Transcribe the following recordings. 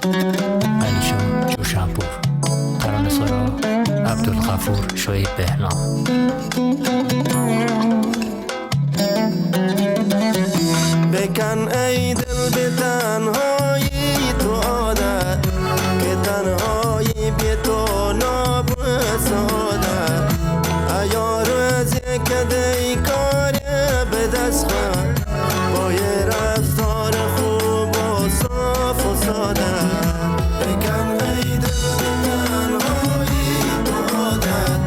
علیشون جوشنپور، ترانه سرا عبدالغفور شهید بهنام. بکن ای دل به تنهایی تو عادت که تنهایی بی تو نابسادت ایا روزی که دی کار به دست خواهد با یه رفتار خوب و صاف و ساده بکن ای دل به تنهایی تو عادت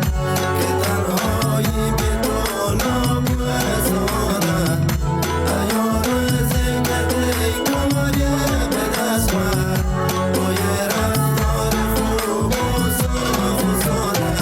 که تنهایی بی تو نابسادت ایا روزی که دی کار به دست خواهد با یه رفتار خوب و صاف و ساده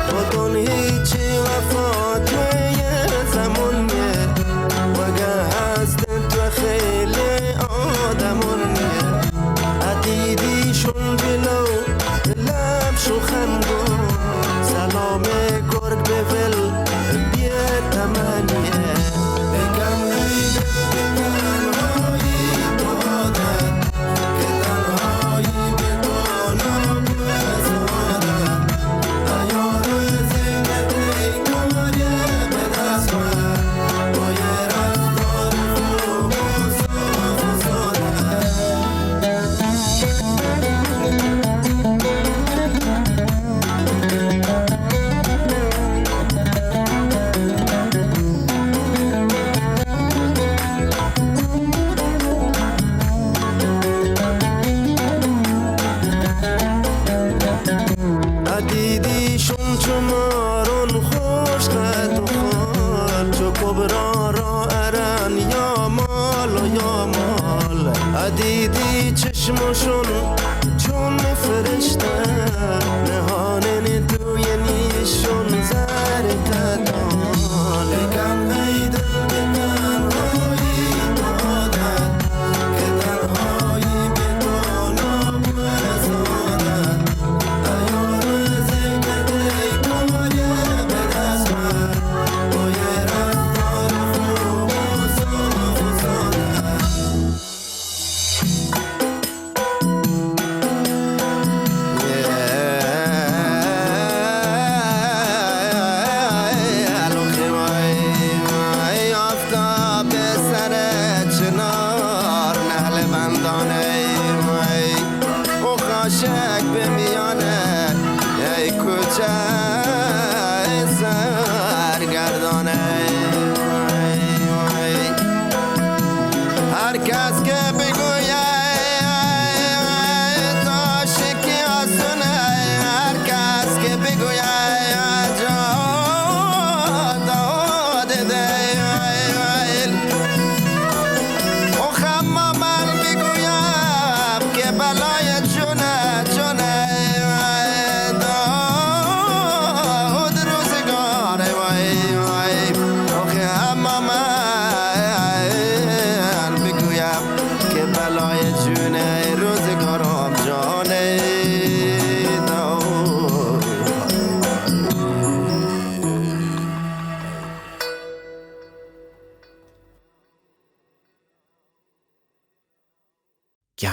بدون هیچی وفات یه زمانیه وگه هست تو خیلی آدمونیه عدیدیشون بلو لب شوخنگو سلام گرگ به ول بیه تمنیه بگم ای تنهایی تو عادت که تنهایی به تو نابسادت ایا روزی که دی کاری به دست خواهد با یه رفتار خوب و صاف و ساده عدیدیشون چو مارون خوش قد و خال چو کبرا را ارن یا مال و یا مال عدیدی چشمشون چون فرشته نهان